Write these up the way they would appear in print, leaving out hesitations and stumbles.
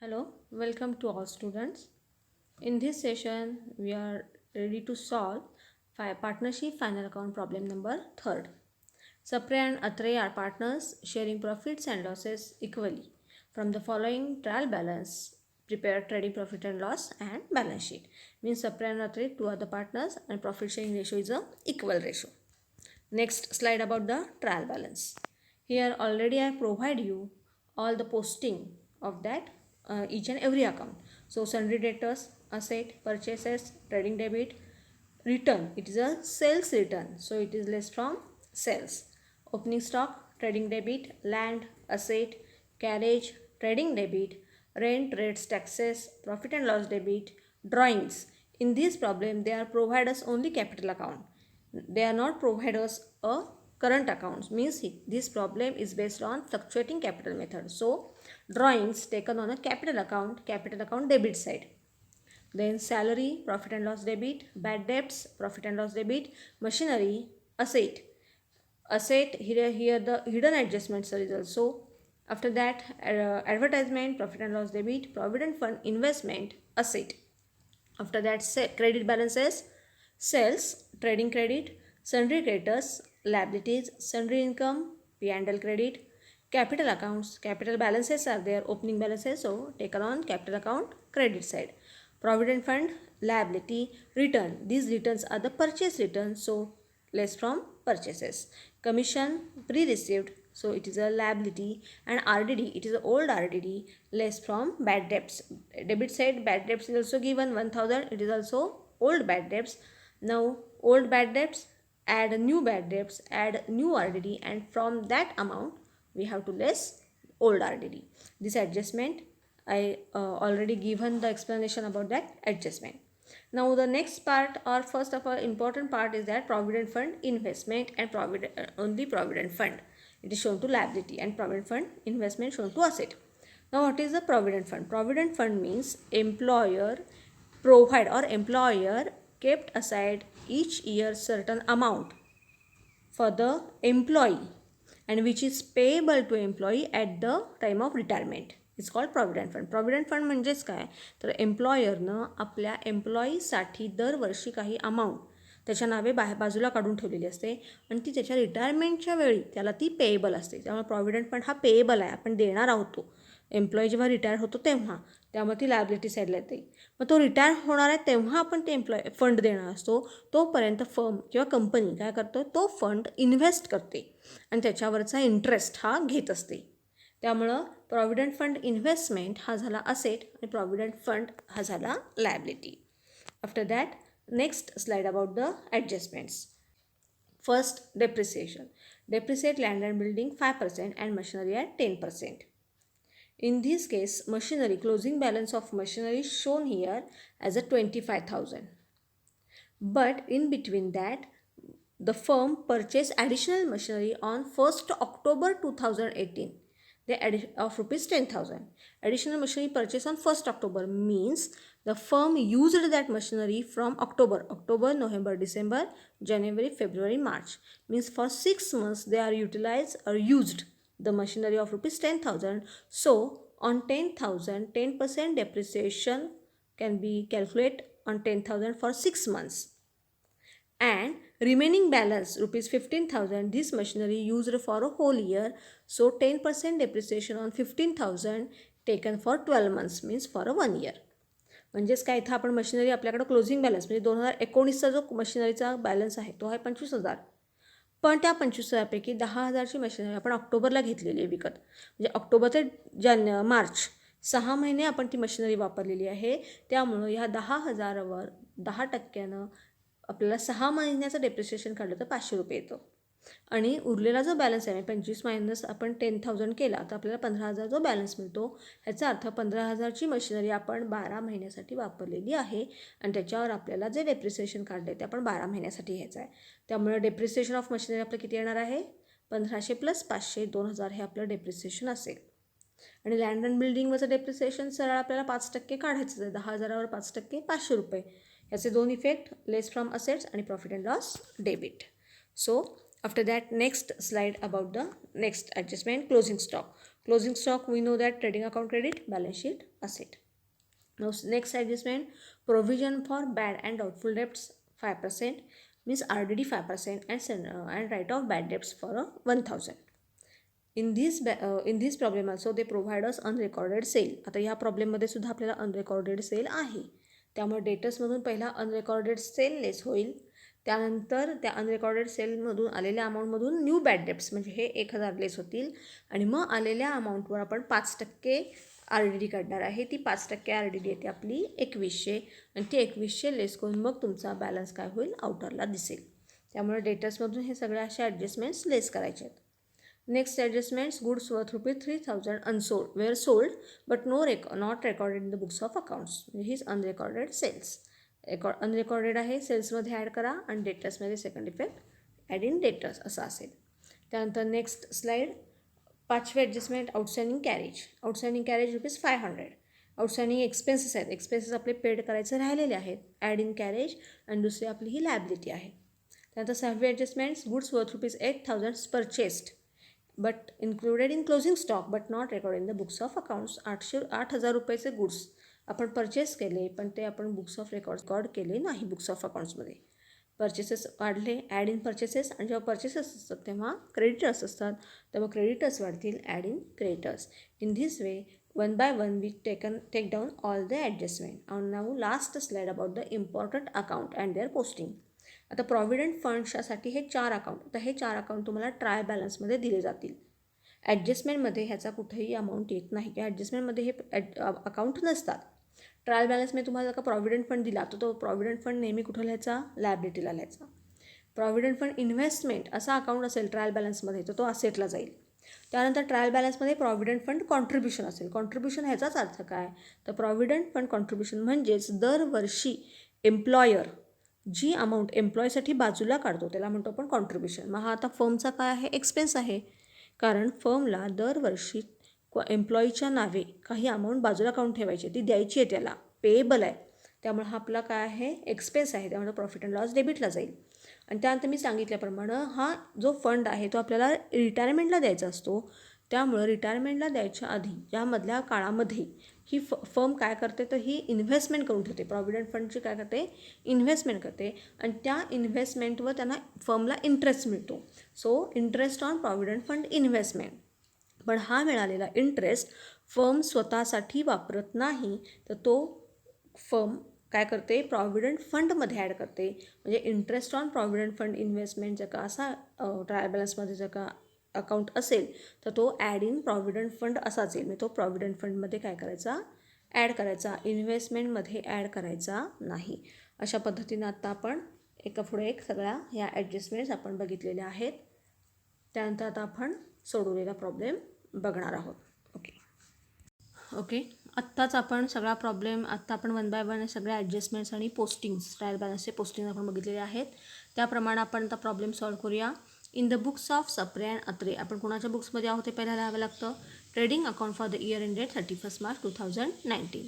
Hello, welcome to all students. In this session, we are ready to solve partnership final account problem number 3. Sapre and Atre are partners sharing profits and losses equally. From the following trial balance, prepare trading profit and loss and balance sheet. Means Sapre and Atre, two are the partners and profit sharing ratio is a equal ratio. Next slide about the trial balance. Here already I provide you all the posting of that each and every account. So sundry debtors, asset, purchases, trading debit, return. It is a sales return. So it is less from sales. Opening stock, trading debit, land, asset, carriage, trading debit, rent, rates, taxes, profit and loss debit, drawings. In this problem, they are provide us only capital account. They are not provide us a current accounts. Means this problem is based on fluctuating capital method. So drawings taken on a capital account debit side. Then salary, profit and loss debit, bad debts, profit and loss debit, machinery, asset. Asset, here the hidden adjustments are also. After that, advertisement, profit and loss debit, provident fund, investment, asset. After that, credit balances, sales, trading credit, sundry creditors, liabilities, sundry income, P&L credit, capital accounts, capital balances are there, opening balances, so taken on capital account credit side. Provident fund, liability, return. These returns are the purchase returns, so less from purchases. Commission, pre-received, so it is a liability, and RDD, it is an old RDD, less from bad debts. Debit side, bad debts is also given 1000, it is also old bad debts. Now old bad debts, add new bad debts, add new RDD, and from that amount we have to less old RDD. This adjustment I already given the explanation about that adjustment. Now the next part, or first of all important part, is that provident fund investment and only provident fund. It is shown to liability and provident fund investment shown to asset. Now what is the provident fund? Provident fund means employer kept aside each year certain amount for the employee and which is payable to employee at the time of retirement. It's called provident fund. Provident fund म्हणजेच काय, तर एम्प्लॉयरनं आपल्या एम्प्लॉईसाठी दरवर्षी काही amount त्याच्या नावे बाजूला काढून ठेवलेली असते आणि ती त्याच्या रिटायरमेंटच्या वेळी त्याला ती पेएबल असते. त्यामुळे प्रॉव्हिडंट फंड हा पेएबल आहे, आपण देणार आहोत. तो एम्प्लॉई जेव्हा रिटायर होतो तेव्हा, त्यामुळे ती लायबिलिटी साईडला येते. मग तो रिटायर होणार आहे तेव्हा आपण ते फंड देणार असतो. तोपर्यंत फर्म किंवा कंपनी काय करतो, तो फंड इन्व्हेस्ट करते आणि त्याच्यावरचा इंटरेस्ट हा घेत असते. त्यामुळं प्रॉव्हिडंट फंड इन्व्हेस्टमेंट हा झाला असेट आणि प्रॉव्हिडंट फंड हा झाला liability. After that next slide about the adjustments. First, depreciation. Depreciate land and building 5% and machinery at 10%. In this case, machinery, closing balance of machinery is shown here as a 25,000. But in between that, the firm purchased additional machinery on 1st October 2018. Of rupees 10,000. Additional machinery purchased on 1st October means the firm used that machinery from October, November, December, January, February, March. Means for 6 months they are utilized or used the machinery of rupees 10,000. So on 10,000, 10% depreciation can be calculated on 10,000 for 6 months. And remaining balance rupees 15,000, this machinery used for a whole year. So 10% depreciation on 15,000 taken for 12 months means for a 1 year. म्हणजेच काय, इथं आपण machinery आपल्याकडं closing balance म्हणजे 2019चा जो मशिनरीचा balance आहे तो आहे 25,000. पण त्या 25,000पैकी 10,000ची मशिनरी आपण ऑक्टोबरला घेतलेली आहे विकत. म्हणजे ऑक्टोबर ते मार्च 6 महिने आपण ती मशिनरी वापरलेली आहे. त्यामुळं ह्या 10,000वर 10% आपल्याला 6 महिन्याचं डेप्रिसिएशन काढलं तर 500 रुपये येतं. आणि उरलेला जो बॅलन्स आहे 25 मायनस आपण 10,000 केला तर आपल्याला 15,000 जो बॅलन्स मिळतो. ह्याचा अर्थ 15,000ची मशिनरी आपण 12 महिन्यासाठी वापरलेली आहे आणि त्याच्यावर आपल्याला जे डेप्रिसिएशन काढलं आहे ते आपण 12 महिन्यासाठी घ्यायचं आहे. त्यामुळे डेप्रिसिएशन ऑफ मशिनरी आपलं किती येणार आहे, 1500 प्लस 500, 2,000 हे आपलं डेप्रिसिएशन असेल. आणि लँड अँड बिल्डिंगवरचं डेप्रिसिएशन सरळ आपल्याला 5% काढायचं आहे. 10,000वर 5% 500 रुपये. याचे दोन इफेक्ट, लेस फ्रॉम असेट्स आणि profit and loss debit. So after that next slide about the next adjustment, closing stock. Closing stock, we know that trading account credit, balance sheet asset. Now next adjustment, provision for bad and doubtful debts 5%, means RDD 5% and write off bad debts for 1000. in this problem also they provide us unrecorded sale. आता या प्रॉब्लेममध्ये सुद्धा आपल्याला अनरेकॉर्डेड sale आहे, त्यामुळे डेटर्समधून पहिला अनरेकॉर्डेड sale लेस होईल, त्यानंतर त्या अनरेकॉर्डेड सेलमधून आलेल्या अमाऊंटमधून न्यू बॅड डेब्ट्स म्हणजे हे 1000 लेस होतील आणि मग आलेल्या अमाऊंटवर आपण 5% RDD काढणार आहे. ती 5% RDD येते आपली 2100 आणि ती 2100 लेस करून मग तुमचा बॅलन्स काय होईल आउटरला दिसेल. त्यामुळे डेटर्समधून हे सगळे असे ॲडजस्टमेंट्स लेस करायचे आहेत. Next adjustments, goods worth ₹3000 unsold were sold but not recorded in the books of accounts. म्हणजे हीच unrecorded sales. अनरेकॉर्डेड आहे, सेल्समध्ये ॲड करा आणि डेटर्समध्ये second effect add in debtors असं असेल. त्यानंतर नेक्स्ट स्लाईड, 5वी adjustment, outstanding carriage ₹500. Outstanding expenses आहेत, एक्सपेन्सेस आपले पेड करायचे राहिलेले आहेत, ॲड इन कॅरेज आणि दुसरी आपली ही लायबिलिटी आहे. त्यानंतर 6वी adjustments, goods worth ₹8000 purchased but included in closing stock but not record in the books of accounts. 8,000 रुपयाचे गुड्स आपण परचेस केले पण ते आपण बुक्स ऑफ रेकॉर्ड केले नाही बुक्स ऑफ अकाउंट्समध्ये. परचेसेस वाढले, ॲड इन परचेसेस, आणि जेव्हा परचेसेस असतात तेव्हा क्रेडिटर्स असतात, तेव्हा क्रेडिटर्स वाढतील, add in creditors. In this way one by one we take down all the adjustment. आणि now last slide about the important account and their posting. आता provident फंड्ससाठी हे 4 अकाउंट, आता हे 4 अकाउंट तुम्हाला ट्रायल बॅलन्समध्ये दिले जातील. ॲडजस्टमेंटमध्ये ह्याचा कुठेही अमाऊंट येत नाही किंवा ॲडजस्टमेंटमध्ये हे अकाउंट नसतात. ट्रायल बॅलन्समध्ये तुम्हाला जर का प्रॉव्हिडंट फंड दिला तर तो प्रॉव्हिडंट फंड नेहमी कुठं लिहायचा, लायबिलिटीला लिहायचा. प्रॉव्हिडंट फंड इन्व्हेस्टमेंट असा अकाउंट असेल ट्रायल बॅलन्समध्ये तर तो असेटला जाईल. त्यानंतर ट्रायल बॅलन्समध्ये प्रॉव्हिडंट फंड कॉन्ट्रीब्युशन असेल. कॉन्ट्रीब्युशन ह्याचाच अर्थ काय, तर प्रॉव्हिडंट फंड कॉन्ट्रीब्युशन म्हणजेच दरवर्षी एम्प्लॉयर जी अमाऊंट एम्प्लॉयसाठी बाजूला काढतो त्याला म्हणतो आपण कॉन्ट्रीब्युशन. मग हा आता फर्मचा काय आहे, एक्सपेन्स आहे, कारण फर्मला दरवर्षी एम्प्लॉईच्या नावे काही अमाऊंट बाजूला काढून ठेवायची, ती द्यायची आहे, त्याला पेएबल आहे, त्यामुळे हा आपला काय आहे, एक्सपेन्स आहे, त्यामुळे प्रॉफिट अँड लॉस डेबिटला जाईल. आणि त्यानंतर मी सांगितल्याप्रमाणे हा जो फंड आहे तो आपल्याला रिटायरमेंटला द्यायचा असतो, त्यामुळं रिटायरमेंटला द्यायच्या आधी यामधल्या काळामध्ये ही फर्म काय करते तर ही इन्व्हेस्टमेंट करून ठेवते. प्रॉव्हिडंट फंडची काय करते, इन्व्हेस्टमेंट करते आणि त्या इन्व्हेस्टमेंटवर त्यांना फर्मला इंटरेस्ट मिळतो. So interest on provident fund investment. पण हा मिळालेला इंटरेस्ट फर्म स्वतःसाठी वापरत नाही, तर तो फर्म काय करते, प्रॉव्हिडंट फंडमध्ये ॲड करते. म्हणजे interest on provident fund investment जर का असा ट्रायल बॅलन्समध्ये जर का अकाउंट असेल तर तो ॲड इन प्रॉव्हिडंट फंड असाच येईल. म्हणजे तो प्रॉव्हिडंट फंडमध्ये काय करायचा, ॲड करायचा, इन्व्हेस्टमेंटमध्ये ॲड करायचा नाही. अशा पद्धतीनं आता आपण एका पुढे एक सगळ्या ह्या ॲडजस्टमेंट्स आपण बघितलेल्या आहेत. त्यानंतर आता आपण सोडवलेला प्रॉब्लेम बघणार आहोत. ओके आत्ताच आपण सगळा प्रॉब्लेम आत्ता आपण वन बाय वन सगळ्या ॲडजस्टमेंट्स आणि पोस्टिंग्स, ट्रायल बॅलन्सचे पोस्टिंग आपण बघितलेले आहेत. त्याप्रमाणे आपण आता प्रॉब्लेम सॉल्व करूया. In the books of Sapre and Atre, आपण कोणाच्या बुक्समध्ये आहोत ते पहिला लिहावं लागतं. Trading account for the year ended 31 March 2019.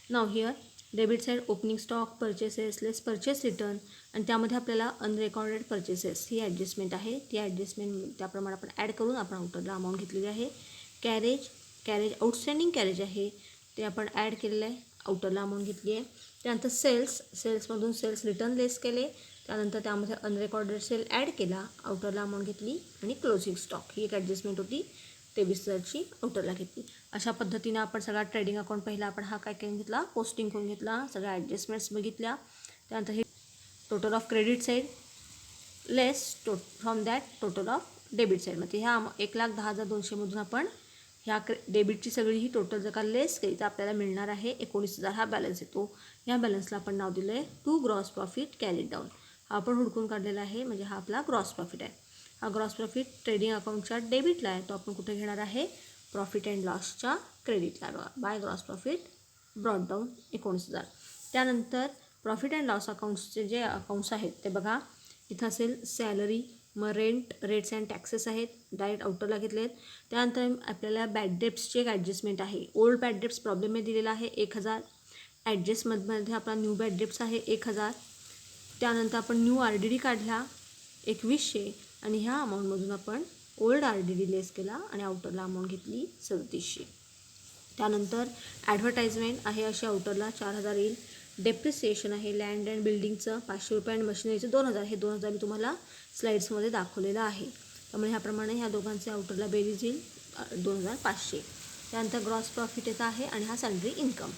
Now here debit side opening stock, purchases, less purchase return, आणि त्यामध्ये आपल्याला अनरेकॉर्डेड परचेसेस ही ॲडजस्टमेंट आहे. ती ॲडजस्टमेंट त्याप्रमाणे आपण ॲड करून आपण आउटरला अमाऊंट घेतलेली आहे. कॅरेज आउटस्टँडिंग कॅरेज आहे ते आपण ॲड केलेलं आहे, आउटरला अमाऊंट घेतली आहे. त्यानंतर सेल्समधून सेल्स रिटर्न लेस केले, त्यानंतर त्यामध्ये अनरेकॉर्डेड सेल ॲड केला, आउटरला अमाऊंट घेतली, आणि क्लोजिंग स्टॉक ही एक ॲडजस्टमेंट होती 23,000ची आउटरला घेतली. अशा पद्धतीनं आपण सगळा ट्रेडिंग अकाउंट पहिला आपण हा काय करून घेतला, पोस्टिंग करून घेतला, सगळ्या ॲडजस्टमेंट्स बघितल्या. त्यानंतर हे total of credit side less from that total of debit side. मग ह्या 1,10,200मधून आपण ह्या डेबिटची सगळी ही टोटल जर का लेस केली तर आपल्याला मिळणार आहे 19,000 हा बॅलन्स येतो. या बॅलन्सला आपण नाव दिलं आहे to gross profit carried down. हा आपण हुडकून काढलेला आहे, म्हणजे हा आपला ग्रॉस प्रॉफिट आहे. हा ग्रॉस प्रॉफिट ट्रेडिंग अकाउंटच्या डेबिटला आहे, तो आपण कुठे घेणार आहे, प्रॉफिट अँड लॉसच्या क्रेडिटला. By gross profit brought down 19,000. त्यानंतर प्रॉफिट अँड लॉस अकाउंट्सचे जे अकाउंट्स आहेत ते बघा, इथं असेल सॅलरी, मग रेट्स अँड टॅक्सेस आहेत, डायरेक्ट आउटरला घेतले आहेत. त्यानंतर आपल्याला बॅड डेब्ट्सची एक ॲडजस्टमेंट आहे. ओल्ड बॅड डेब्ट्स प्रॉब्लेममध्ये दिलेला आहे 1,000. ॲडजस्टमेंटमध्ये आपला न्यू बॅड डेब्ट्स आहे 1,000. त्यानंतर आपण न्यू RDD काढला 2100, आणि ह्या अमाऊंटमधून आपण ओल्ड RDD लेस केला आणि आउटरला अमाऊंट घेतली 3700. त्यानंतर ॲडव्हर्टाइजमेंट आहे अशी आउटरला 4000 येईल. डेप्रिसिएशन आहे लँड अँड बिल्डिंगचं 500 रुपये आणि मशिनरीचं 2000. हे 2000 मी तुम्हाला स्लाईड्समध्ये दाखवलेलं आहे. त्यामुळे ह्याप्रमाणे ह्या दोघांचे आउटरला बेरीज येईल 2500. त्यानंतर ग्रॉस प्रॉफिट येत आहे आणि हा सॅलरी इन्कम.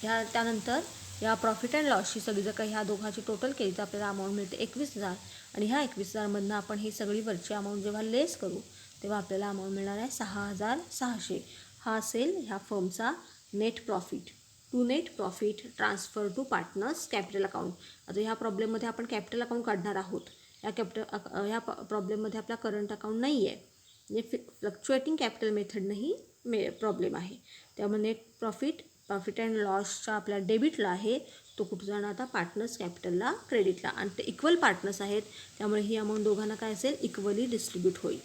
त्यानंतर या प्रॉफिट अँड लॉसची सगळी जर काही ह्या दोघांची टोटल केली तर आपल्याला अमाऊंट मिळते 21,000. आणि ह्या 21,000मधनं आपण ही सगळी वरची अमाऊंट जेव्हा लेस करू तेव्हा आपल्याला अमाऊंट मिळणार आहे 6,600. हा असेल ह्या फर्मचा net profit. To net profit transfer to partners capital account. आता ह्या प्रॉब्लेममध्ये आपण कॅपिटल अकाउंट काढणार आहोत. ह्या प्रॉब्लेममध्ये आपला करंट अकाउंट नाही आहे, म्हणजे फ्लक्च्युएटिंग कॅपिटल मेथडनंही प्रॉब्लेम आहे. त्यामुळे नेट प्रॉफिट अँड लॉसच्या आपल्या डेबिटला आहे, तो कुठं जाणार आता पार्टनर्स कॅपिटलला क्रेडिटला. आणि ते इक्वल पार्टनर्स आहेत त्यामुळे ही अमाऊंट दोघांना काय असेल इक्वली डिस्ट्रीब्यूट होईल.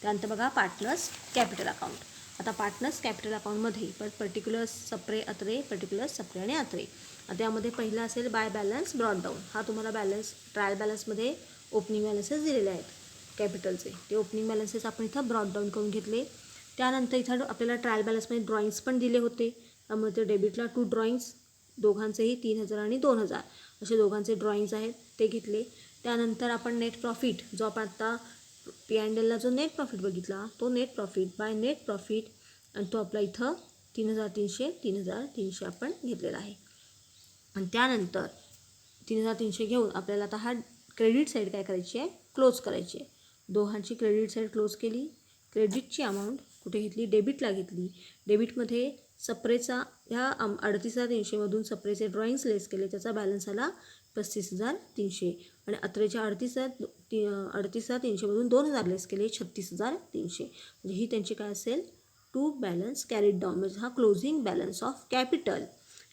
त्यानंतर बघा पार्टनर्स कॅपिटल अकाउंट. आता पार्टनर्स कॅपिटल अकाउंटमध्ये पर्टिक्युलर्स सप्रे अत्रे, पर्टिक्युलर्स सप्रे आणि अत्रे. आता यामध्ये पहिला असेल बाय बॅलन्स ब्रॉड डाऊन. हा तुम्हाला बॅलन्स ट्रायल बॅलन्समध्ये ओपनिंग बॅलन्सेस दिलेले आहेत कॅपिटलचे, ते ओपनिंग बॅलन्सेस आपण इथं ब्रॉड डाऊन करून घेतले. त्यानंतर इथं आपल्याला ट्रायल बॅलन्समध्ये ड्रॉइंग्स पण दिले होते, त्यामुळे ते डेबिटला 2 ड्रॉइंग्स, दोघांचेही 3000 आणि 2000 असे दोघांचे ड्रॉइंग्स आहेत ते घेतले. त्यानंतर आपण नेट प्रॉफिट जो आपण आता P&Lला जो नेट प्रॉफिट बघितला तो net profit by net profit, आणि तो आपला इथं 3,300 आपण घेतलेला आहे. आणि त्यानंतर 3,300 घेऊन आपल्याला आता हा क्रेडिट साईड काय करायची आहे क्लोज करायची आहे. दोघांची क्रेडिट साईड क्लोज केली. क्रेडिटची अमाऊंट कुठे घेतली डेबिटला घेतली. डेबिटमध्ये सप्रेचा ह्या 38,300मधून सप्रेचे ड्रॉइंग्स लेस केले, त्याचा बॅलन्स आला 35,300. आणि अत्रेच्या 38,300मधून 2,000 लेस केले 36,300. म्हणजे ही त्यांची काय असेल टू बॅलन्स कॅरीड डाऊन, म्हणजे हा क्लोजिंग बॅलन्स ऑफ कॅपिटल.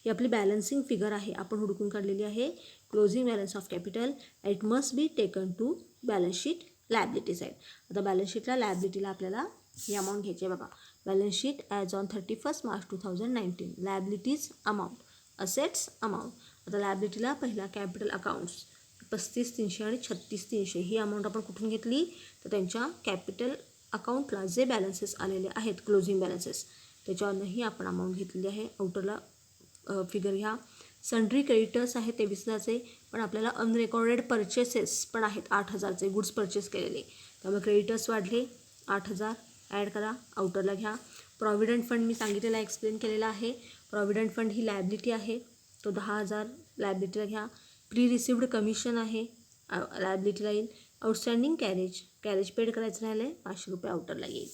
ही आपली बॅलन्सिंग फिगर आहे, आपण हुडकून काढलेली आहे. Closing balance of capital it must be taken to balance sheet liability side. आता बॅलन्स शीटला लायबिलिटीला आपल्याला ही अमाऊंट घ्यायची आहे बघा. Balance sheet as on 31 March 2019. Liabilities amount, assets amount. आता लायबिलिटीला पहिला कॅपिटल अकाउंट्स 35,300 आणि 36,300 ही अमाऊंट आपण कुठून घेतली तर त्यांच्या कॅपिटल अकाउंटला जे बॅलन्सेस आलेले आहेत क्लोजिंग बॅलन्सेस त्याच्यावरही आपण अमाऊंट घेतलेली आहे. आउटरला फिगर घ्या. सन्ड्री क्रेडिटर्स आहेत 23,000चे, पण आपल्याला अनरेकॉर्डेड परचेसेस पण आहेत 8,000चे गुड्स परचेस केलेले, त्यामुळे क्रेडिटर्स वाढले 8,000 ॲड करा. आउटरला घ्या. प्रॉव्हिडंट फंड मी सांगितलेला एक्सप्लेन केलेला आहे. प्रॉव्हिडंट फंड ही लायबिलिटी आहे, तो 10,000 लायबिलिटीला घ्या. प्री रिसिव्ड कमिशन आहे लायबिलिटीला येईल. आउटस्टँडिंग कॅरेज पेड करायचं राहिलं आहे 500 रुपये आउटरला येईल.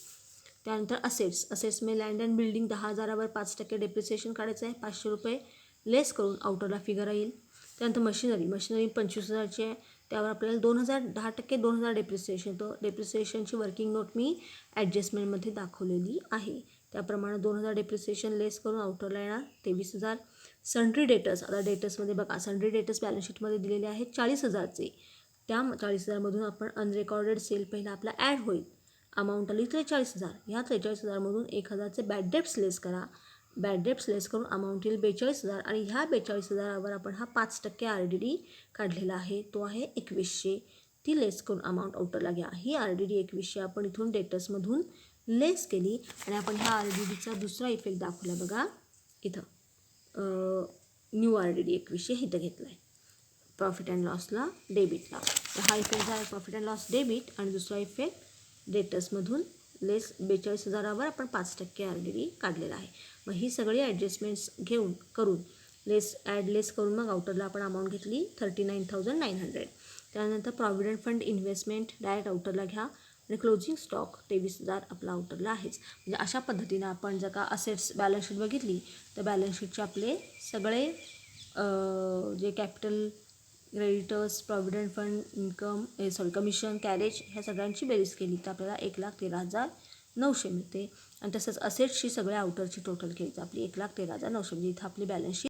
त्यानंतर असेट्स में लँड अँड बिल्डिंग 10,000वर 5% डेप्रिसिएशन काढायचं आहे, 500 रुपये लेस करून आउटरला फिगर येईल. त्यानंतर मशिनरी 25,000ची आहे, त्यावर आपल्याला 10% 2,000 डेप्रिसिएशन, तो डेप्रिसिएशनची वर्किंग नोट मी ॲडजस्टमेंटमध्ये दाखवलेली आहे. त्याप्रमाणे 2,000 डेप्रिसिएशन लेस करून आउटरला येणार 23,000. सन्ड्री डेटर्स, आता डेटर्समध्ये बघा सन्ड्री डेटर्स बॅलन्स शीटमध्ये दिलेले आहेत 40,000चे. त्या 40,000मधून आपण अनरेकॉर्डेड सेल पहिला आपला ॲड होईल, अमाऊंट आली 43,000. ह्या 43,000मधून 1,000चे बॅड डेप्स लेस करा. बॅड डेप्स लेस करून अमाऊंट येईल 42,000. आणि ह्या 42,000वर आपण हा 5% RDD काढलेला आहे, तो आहे 2,100. ती लेस करून अमाऊंट आउटरला घ्या. ही RDD 2,100 आपण इथून डेटर्समधून लेस केली. आणि आपण ह्या RDDचा दुसरा इफेक्ट दाखवला बघा इथं, न्यू RDD 2,100 इथं घेतला आहे प्रॉफिट अँड लॉसला डेबिटला. तर हा इफेक्ट झाला प्रॉफिट अँड लॉस डेबिट. आणि दुसरा इफेक्ट डेटर्समधून लेस 42,000वर आपण 5% RDD काढलेला आहे. मग ही सगळी ॲडजस्टमेंट्स करून लेस करून मग आउटरला आपण अमाऊंट घेतली 39,900. त्यानंतर प्रॉव्हिडंट फंड इन्व्हेस्टमेंट डायरेक्ट आउटरला घ्या. आणि क्लोजिंग स्टॉक 23,000 आपला आउटरला आहेच. म्हणजे अशा पद्धतीनं आपण जर का असेट्स बॅलन्स शीट बघितली तर बॅलन्स शीटचे आपले सगळे जे capital creditors provident fund income commission carriage ह्या सगळ्यांची बेरीज केली तर आपल्याला 1,13,900 मिळते. आणि तसंच असेट्सची सगळ्या आउटरची टोटल केली तर आपली 1,13,900 म्हणजे इथं आपली बॅलन्स शीट